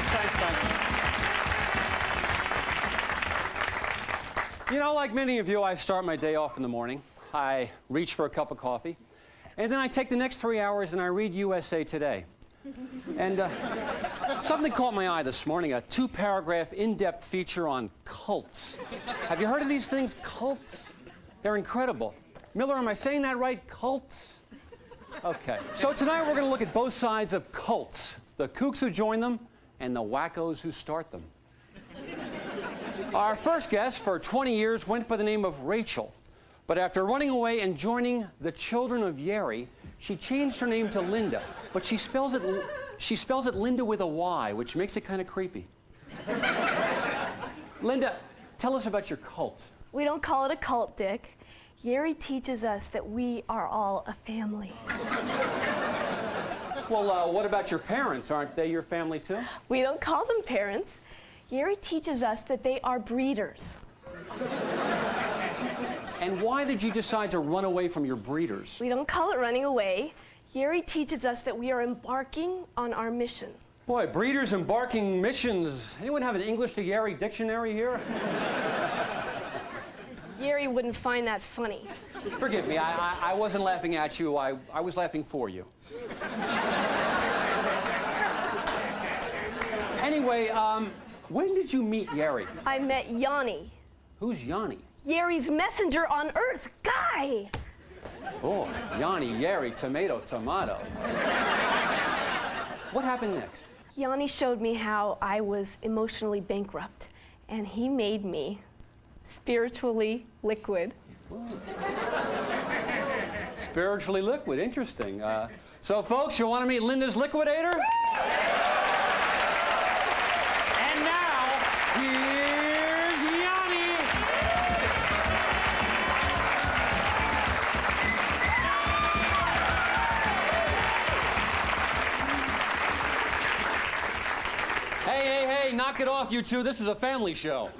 thanks. You know, like many of you, I start my day off in the morning. I reach for a cup of coffee, and then I take the next 3 hours and I read USA Today. And something caught my eye this morning, a 2-paragraph in-depth feature on cults. Have you heard of these things, cults? They're incredible. Miller, am I saying that right? Cults? Okay. So tonight we're going to look at both sides of cults, the kooks who join them and the wackos who start them. Our first guest for 20 years went by the name of Rachel. But after running away and joining the Children of Yeri, she changed her name to Linda. But she spells it Linda with a Y, which makes it kind of creepy. Linda, tell us about your cult. We don't call it a cult, Dick. Yeri teaches us that we are all a family. Well, what about your parents? Aren't they your family too? We don't call them parents. Yeri teaches us that they are breeders. And why did you decide to run away from your breeders? We don't call it running away. Yeri teaches us that we are embarking on our mission. Boy, breeders embarking missions. Anyone have an English to Yeri dictionary here? Yeri wouldn't find that funny. Forgive me, I wasn't laughing at you. I was laughing for you. Anyway, when did you meet Yeri? I met Yanni. Who's Yanni? Yeri's messenger on Earth, Guy! Oh, Yanni, Yeri, tomato. What happened next? Yanni showed me how I was emotionally bankrupt, and he made me spiritually liquid. Spiritually liquid, interesting. So, folks, you want to meet Linda's liquidator? And now, here's Yanni. Hey, knock it off, you two. This is a family show.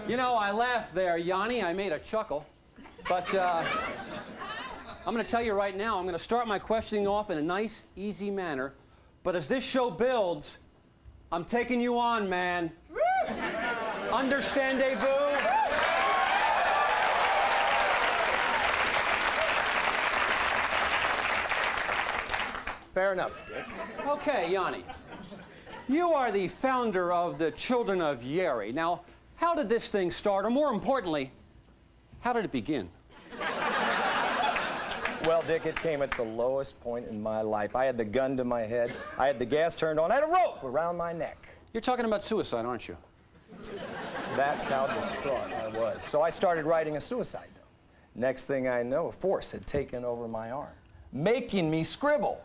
You know, I laughed there, Yanni. I made a chuckle. But I'm going to tell you right now, I'm going to start my questioning off in a nice, easy manner. But as this show builds, I'm taking you on, man. Understandez-vous? Fair enough, Dick. Okay, Yanni. You are the founder of the Children of Yeri. Now, how did this thing start? Or more importantly, how did it begin? Well, Dick, it came at the lowest point in my life. I had the gun to my head. I had the gas turned on. I had a rope around my neck. You're talking about suicide, aren't you? That's how distraught I was. So I started writing a suicide note. Next thing I know, a force had taken over my arm, making me scribble.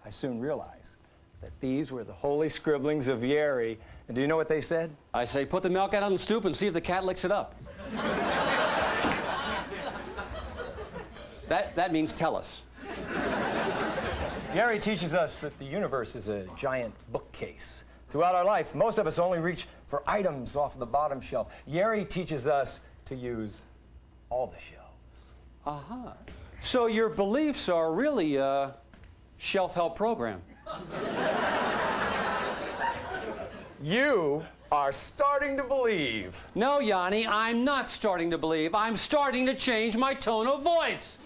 I soon realized that these were the holy scribblings of Yeri. And do you know what they said? I say, put the milk out on the stoop and see if the cat licks it up. That means tell us. Yeri teaches us that the universe is a giant bookcase. Throughout our life, most of us only reach for items off the bottom shelf. Yeri teaches us to use all the shelves. Uh-huh. So your beliefs are really a self-help program. You are starting to believe. No, Yanni, I'm not starting to believe. I'm starting to change my tone of voice.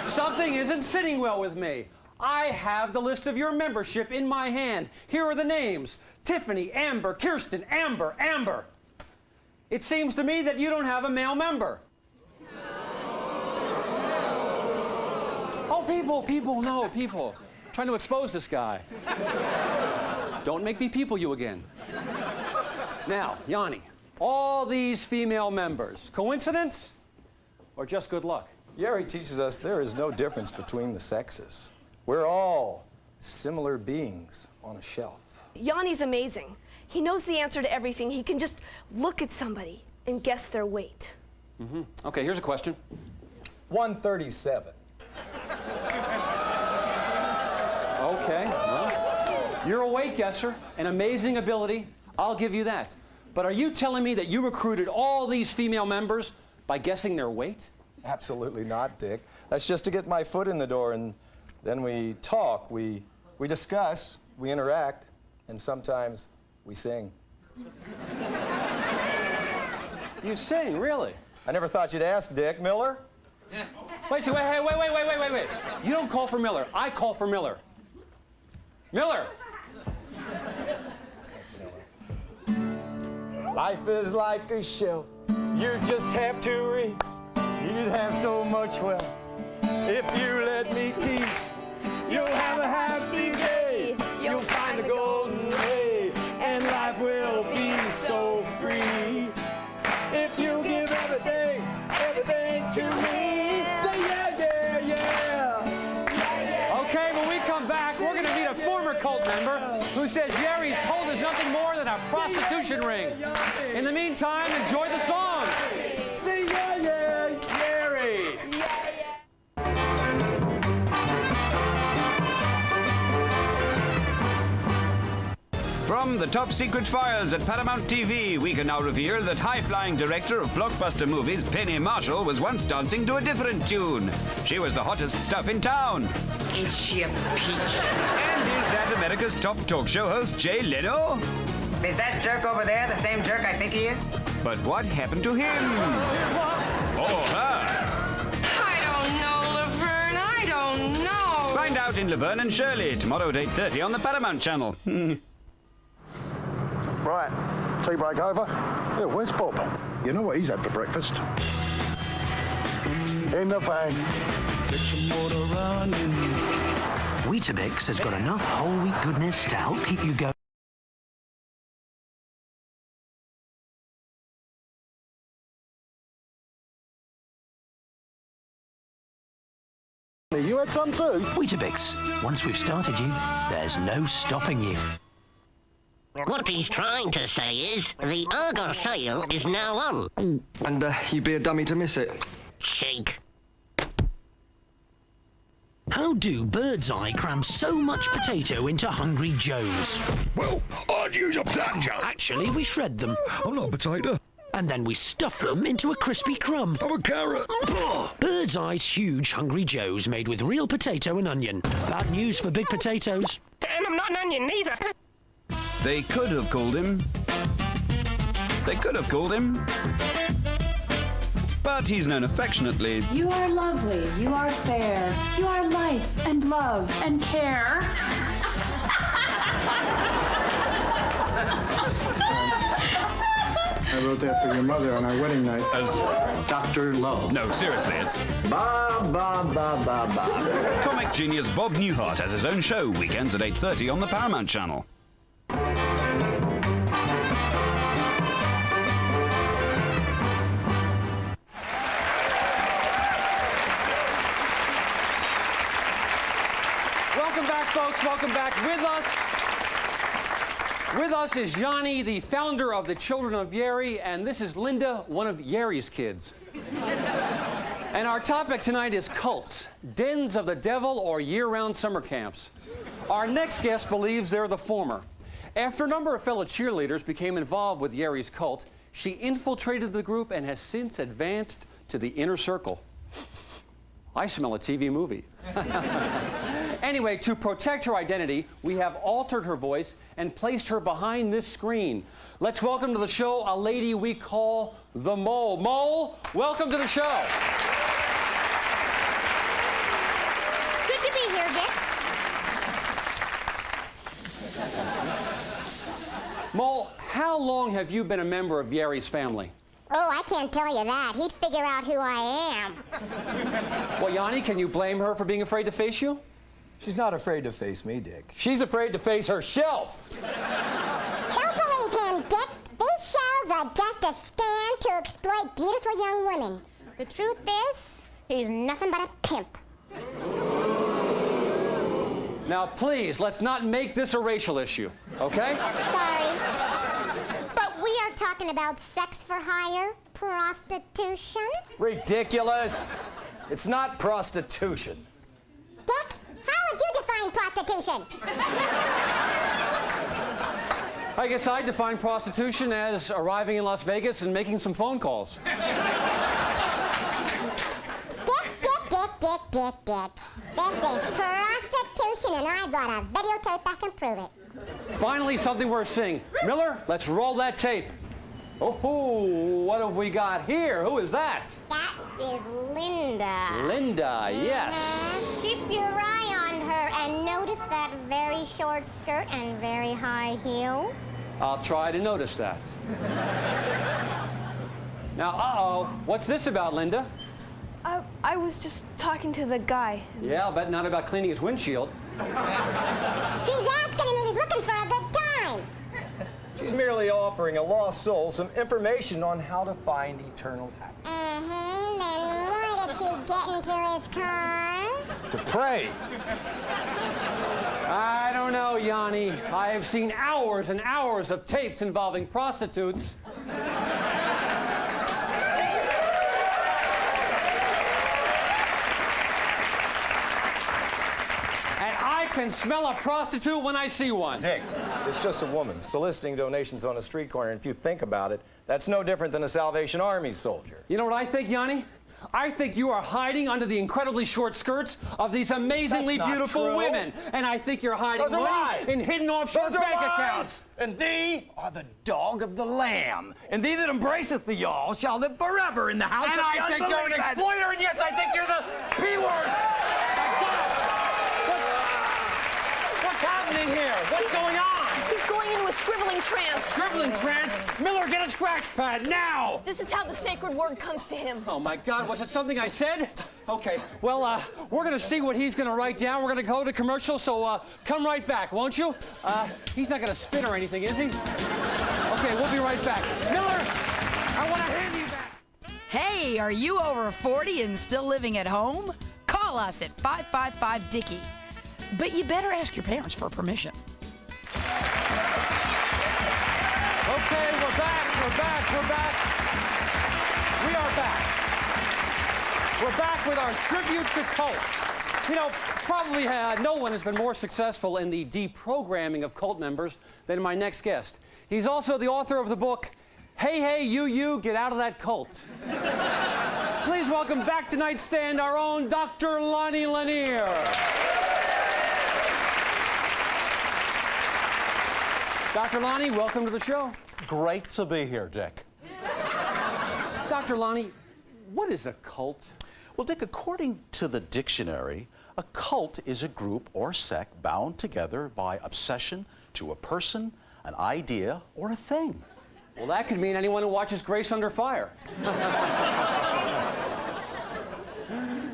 Something isn't sitting well with me. I have the list of your membership in my hand. Here are the names: Tiffany, Amber, Kirsten, Amber. It seems to me that you don't have a male member. Oh, people. I'm trying to expose this guy. Don't make me people you again. Now, Yanni, all these female members, coincidence or just good luck? Yeri teaches us there is no difference between the sexes. We're all similar beings on a shelf. Yanni's amazing. He knows the answer to everything. He can just look at somebody and guess their weight. Mm-hmm. Okay, here's a question. 137. Okay, well, you're a weight guesser, an amazing ability. I'll give you that. But are you telling me that you recruited all these female members by guessing their weight? Absolutely not, Dick. That's just to get my foot in the door, and Then we talk, we discuss, we interact, and sometimes we sing. You sing, really? I never thought you'd ask, Dick. Miller? Wait. You don't call for Miller. I call for Miller. Miller! Life is like a shelf. You just have to reach. You'd have so much wealth. If you let me teach, you'll have a happy day. You'll find the golden way, and life will be so free. If you give everything to me, say yeah. Okay, when we come back, we're going to meet a former cult member who says Jerry's cult is nothing more than a prostitution ring. In the meantime, enjoy the song. Say yeah, Jerry. From the top secret files at Paramount TV, we can now reveal that high-flying director of blockbuster movies, Penny Marshall, was once dancing to a different tune. She was the hottest stuff in town. Is she a peach? And is that America's top talk show host, Jay Leno? Is that jerk over there the same jerk I think he is? But what happened to him? Or her? I don't know, Laverne. I don't know. Find out in Laverne and Shirley, tomorrow at 8:30 on the Paramount Channel. Right, tea break over. Yeah, where's Bob? You know what he's had for breakfast? In the van. Weetabix has got enough whole wheat goodness to help keep you going. You had some too? Weetabix. Once we've started you, there's no stopping you. What he's trying to say is, the Argos sale is now on. And you'd be a dummy to miss it. Shake. How do Birdseye cram so much potato into Hungry Joe's? Well, I'd use a planter. Actually, we shred them. I'm not a potato. And then we stuff them into a crispy crumb. I'm a carrot. Birdseye's huge Hungry Joe's made with real potato and onion. Bad news for big potatoes. And I'm not an onion, neither. They could have called him. But he's known affectionately. You are lovely, you are fair, you are life and love and care. I wrote that for your mother on our wedding night. As Dr. Love. No, seriously, it's Bob. comic genius Bob Newhart has his own show, weekends at 8:30 on the Paramount Channel. Welcome back, folks. Welcome back. With us is Yanni, the founder of the Children of Yeri, and this is Linda, one of Yeri's kids. And our topic tonight is cults, dens of the devil, or year-round summer camps. Our next guest believes they're the former. After a number of fellow cheerleaders became involved with Yeri's cult, she infiltrated the group and has since advanced to the inner circle. I smell a TV movie. Anyway, to protect her identity, we have altered her voice and placed her behind this screen. Let's welcome to the show a lady we call the Mole. Mole, welcome to the show. Good to be here, Dick. Mole, how long have you been a member of Yeri's family? Oh, I can't tell you that. He'd figure out who I am. Well, Yanni, can you blame her for being afraid to face you? She's not afraid to face me, Dick. She's afraid to face herself. Don't believe him, Dick. These shows are just a scam to exploit beautiful young women. The truth is, he's nothing but a pimp. Now, please, let's not make this a racial issue, okay? Sorry. But we are talking about sex for hire, prostitution. Ridiculous. It's not prostitution. Dick, how would you define prostitution? I guess I define prostitution as arriving in Las Vegas and making some phone calls. Dick, Dick. This is prostitution, and I got a videotape that can prove it. Finally, something worth seeing. Miller, let's roll that tape. Oh, what have we got here? Who is that? That is Linda. Linda, yes. Keep your eye on her and notice that very short skirt and very high heels. I'll try to notice that. Now, what's this about, Linda? I was just talking to the guy. Yeah, I'll bet not about cleaning his windshield. She's asking him if he's looking for a good time. She's merely offering a lost soul some information on how to find eternal happiness. Then why did she get into his car? To pray. I don't know, Yanni. I have seen hours and hours of tapes involving prostitutes. I can smell a prostitute when I see one. Dick, it's just a woman soliciting donations on a street corner. And if you think about it, that's no different than a Salvation Army soldier. You know what I think, Yanni? I think you are hiding under the incredibly short skirts of these amazingly beautiful women. And I think you're hiding money in hidden offshore bank accounts. And thee are the dog of the Lamb. And thee that embraceth the y'all shall live forever in the house of the And I think you're an exploiter, and yes, I think you're the P-word. What's happening here? What's going on? He's going into a scribbling trance. Scribbling trance? Miller, get a scratch pad now! This is how the sacred word comes to him. Oh, my God, was it something I said? Okay, well, we're going to see what he's going to write down. We're going to go to commercial, so come right back, won't you? He's not going to spit or anything, is he? Okay, we'll be right back. Miller, I want to hand you back. Hey, are you over 40 and still living at home? Call us at 555-DICKIE. But you better ask your parents for permission. Okay, we're back. We are back. We're back with our tribute to cults. You know, probably no one has been more successful in the deprogramming of cult members than my next guest. He's also the author of the book, Hey, You, Get Out of That Cult. Please welcome back to Nightstand our own Dr. Lonnie Lanier. Dr. Lonnie, welcome to the show. Great to be here, Dick. Dr. Lonnie, what is a cult? Well, Dick, according to the dictionary, a cult is a group or sect bound together by obsession to a person, an idea, or a thing. Well, that could mean anyone who watches Grace Under Fire.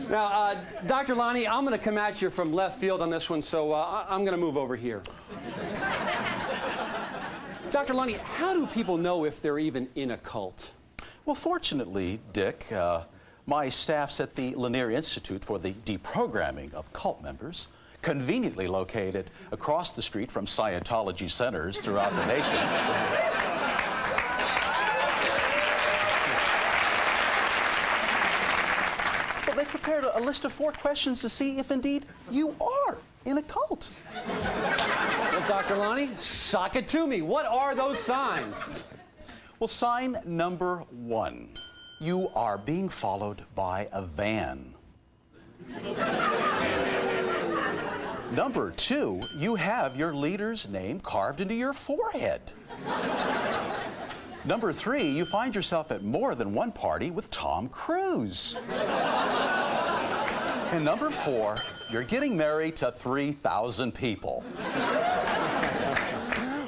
Now, Dr. Lonnie, I'm going to come at you from left field on this one, so I'm going to move over here. Dr. Lonnie, how do people know if they're even in a cult? Well, fortunately, Dick, my staff's at the Lanier Institute for the Deprogramming of Cult Members, conveniently located across the street from Scientology centers throughout the nation. Well, they prepared a list of 4 questions to see if indeed you are in a cult. Well, Dr. Lonnie, sock it to me. What are those signs? Well, sign number 1. You are being followed by a van. Number 2, you have your leader's name carved into your forehead. Number 3, you find yourself at more than one party with Tom Cruise. And number 4, you're getting married to 3,000 people.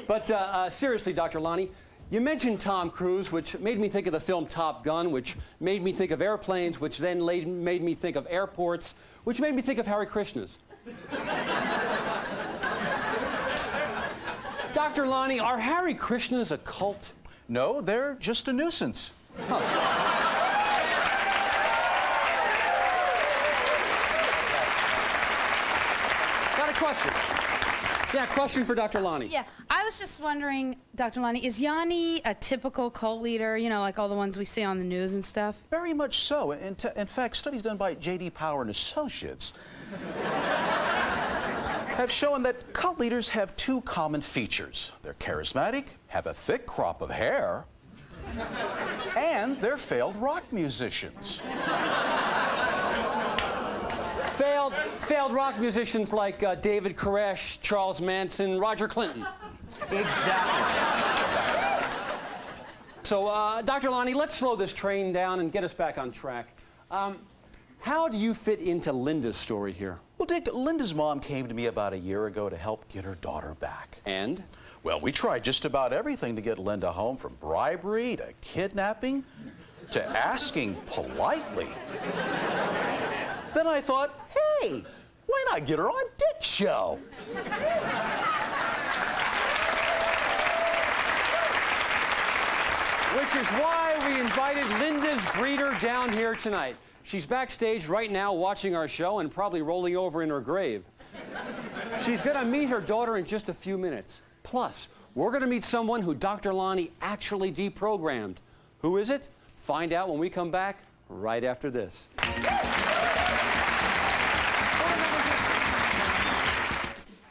But seriously, Dr. Lonnie, you mentioned Tom Cruise, which made me think of the film Top Gun, which made me think of airplanes, which then made me think of airports, which made me think of Hare Krishnas. Dr. Lonnie, are Hare Krishnas a cult? No, they're just a nuisance. Huh. Got a question. Yeah, question for Dr. Lonnie. Yeah, I was just wondering, Dr. Lonnie, is Yanni a typical cult leader, you know, like all the ones we see on the news and stuff? Very much so. In fact, studies done by J.D. Power and Associates have shown that cult leaders have 2 common features. They're charismatic, have a thick crop of hair, and they're failed rock musicians. failed rock musicians like David Koresh, Charles Manson, Roger Clinton. Exactly. So, Dr. Lonnie, let's slow this train down and get us back on track. How do you fit into Linda's story here? Well, Dick, Linda's mom came to me about a year ago to help get her daughter back. And? Well, we tried just about everything to get Linda home, from bribery to kidnapping to asking politely. Then I thought, hey, why not get her on Dick's show? Which is why we invited Linda's breeder down here tonight. She's backstage right now watching our show and probably rolling over in her grave. She's going to meet her daughter in just a few minutes. Plus, we're going to meet someone who Dr. Lonnie actually deprogrammed. Who is it? Find out when we come back right after this.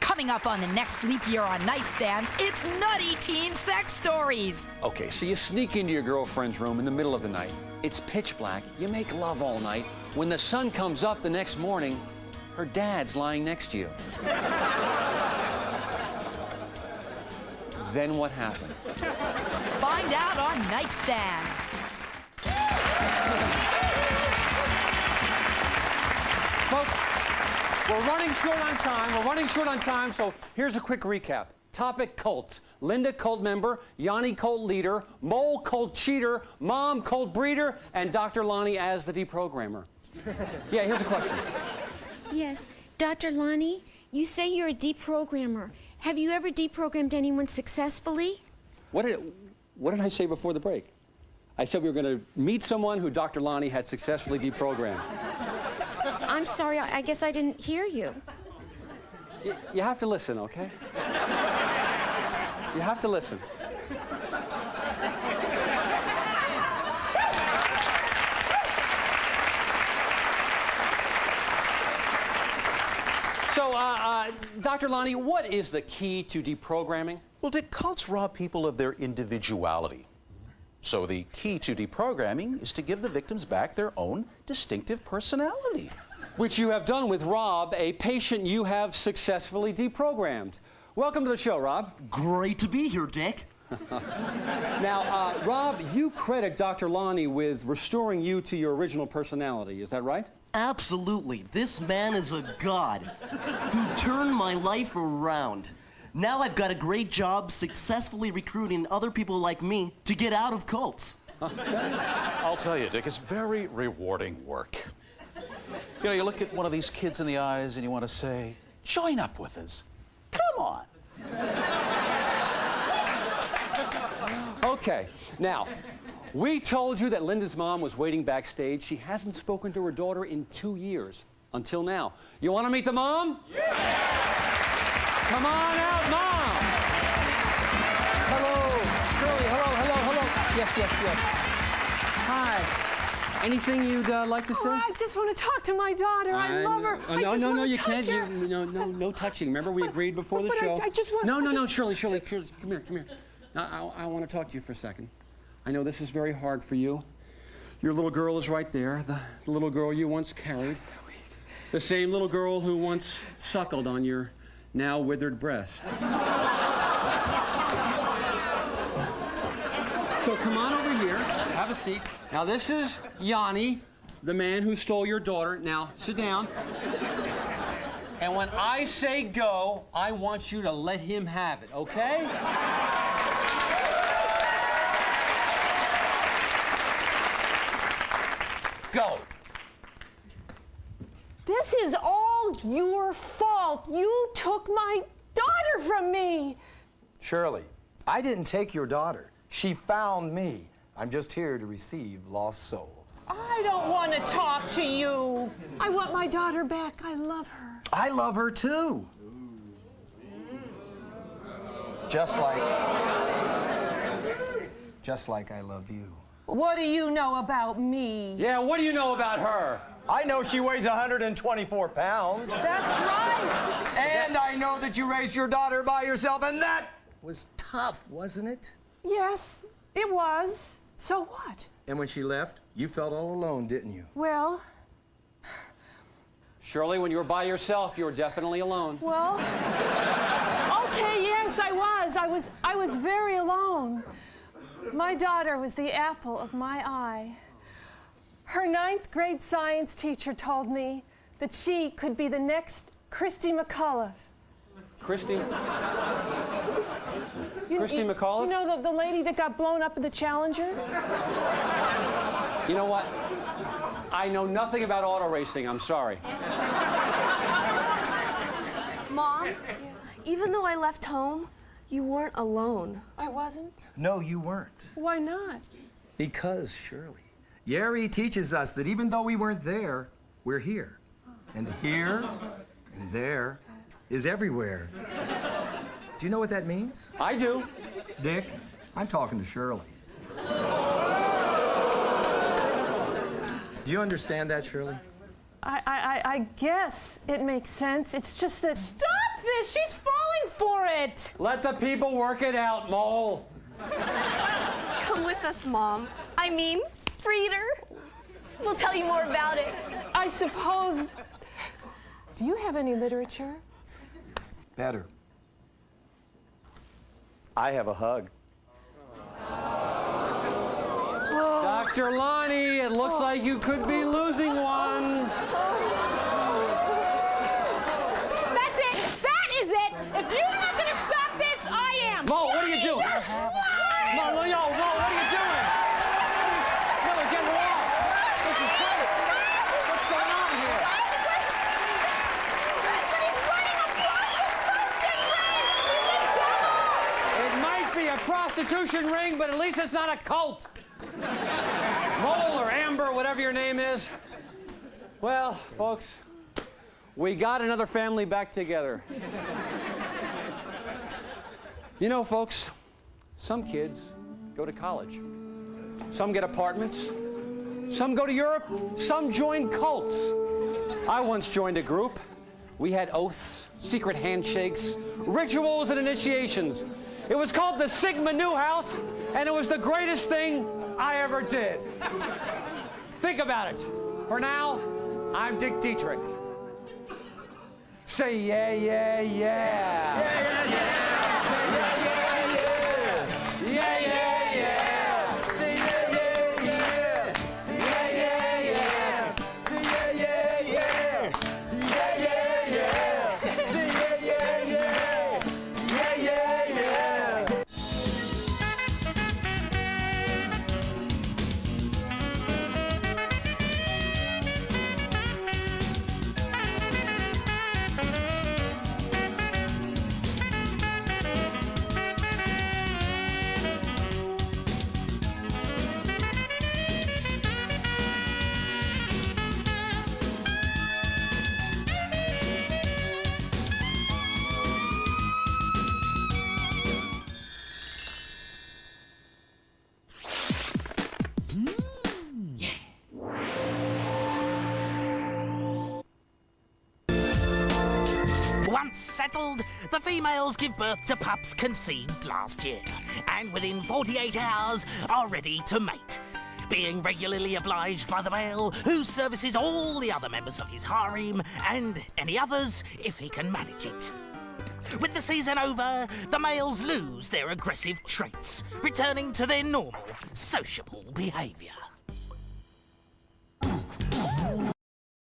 Coming up on the next Leap Year on Nightstand, it's Nutty Teen Sex Stories. Okay, so you sneak into your girlfriend's room in the middle of the night. It's pitch black. You make love all night. When the sun comes up the next morning, her dad's lying next to you. Then what happened? Find out on Nightstand. Folks, we're running short on time, so here's a quick recap. Topic: cults. Linda, cult member. Yanni, cult leader. Mole, cult cheater. Mom, cult breeder. And Dr. Lonnie as the deprogrammer. Yeah, here's a question. Yes, Dr. Lonnie, you say you're a deprogrammer. Have you ever deprogrammed anyone successfully? What did I say before the break? I said we were going to meet someone who Dr. Lonnie had successfully deprogrammed. I'm sorry, I guess I didn't hear you. You have to listen, okay? You have to listen. So, Dr. Lonnie, what is the key to deprogramming? Well, Dick, cults rob people of their individuality. So the key to deprogramming is to give the victims back their own distinctive personality. Which you have done with Rob, a patient you have successfully deprogrammed. Welcome to the show, Rob. Great to be here, Dick. Now, Rob, you credit Dr. Lonnie with restoring you to your original personality. Is that right? Absolutely. This man is a god who turned my life around. Now I've got a great job successfully recruiting other people like me to get out of cults. I'll tell you, Dick, it's very rewarding work. You know, you look at one of these kids in the eyes and you want to say, join up with us. Come on. Okay, now, we told you that Linda's mom was waiting backstage. She hasn't spoken to her daughter in 2 years, until now. You want to meet the mom? Yeah! Come on out, Mom! Hello, Shirley, hello. Yes. Hi. Anything you'd like to say? Oh, I just want to talk to my daughter. I love her. No, you can't. No touching. Remember, we agreed before the show. I just want. No, Shirley, come here. I want to talk to you for a second. I know this is very hard for you. Your little girl is right there, the little girl you once carried. So sweet. The same little girl who once suckled on your now withered breast. So come on over here, have a seat. Now this is Yanni, the man who stole your daughter. Now sit down. And when I say go, I want you to let him have it, okay? Go. This is all your fault. You took my daughter from me. Shirley, I didn't take your daughter. She found me. I'm just here to receive lost souls. I don't want to talk to you. I want my daughter back. I love her. I love her too. Just like I love you. What do you know about me? Yeah, what do you know about her? I know she weighs 124 pounds. That's right. And I know that you raised your daughter by yourself, and that was tough, wasn't it? Yes, it was. So what? And when she left, you felt all alone, didn't you? Well, Shirley, when you were by yourself, you were definitely alone. Well, okay, yes, I was. I was very alone. My daughter was the apple of my eye. Her 9th grade science teacher told me that she could be the next Christy McAuliffe. Christy? Christy McAuliffe? You know, the lady that got blown up in the Challenger? You know what? I know nothing about auto racing. I'm sorry. Mom, even though I left home, you weren't alone. I wasn't? No, you weren't. Why not? Because, Shirley, Yeri teaches us that even though we weren't there, we're here. And here and there is everywhere. Do you know what that means? I do. Dick, I'm talking to Shirley. Do you understand that, Shirley? I guess it makes sense. It's just that... Stop this! She's falling for it! Let the people work it out, Mole. Come with us, Mom. I mean, Reader. We'll tell you more about it. I suppose... Do you have any literature? Better. I have a hug. Dr. Lonnie, it looks like you could be losing one. That's it! That is it! If you're not gonna stop this, I am! Mo, what are you doing? Mo, what are you doing? Miller, get her off! This is great! What's going on here? It might be a prostitution ring, but at least it's not a cult. Mole or Amber, whatever your name is. Well, folks, we got another family back together. You know, folks, some kids go to college. Some get apartments. Some go to Europe. Some join cults. I once joined a group. We had oaths, secret handshakes, rituals, and initiations. It was called the Sigma Nu House, and it was the greatest thing I ever did. Think about it. For now, I'm Dick Dietrich. Say yeah, yeah, yeah. Yeah, yeah, yeah. Yeah, yeah, yeah. Say yeah, yeah, yeah. Yeah, yeah, yeah. Say yeah, yeah, yeah. Yeah, yeah, yeah. Say yeah, yeah, yeah. Yeah, yeah, yeah. Once settled, the females give birth to pups conceived last year, and within 48 hours are ready to mate, being regularly obliged by the male, who services all the other members of his harem, and any others if he can manage it. With the season over, the males lose their aggressive traits, returning to their normal, sociable behavior.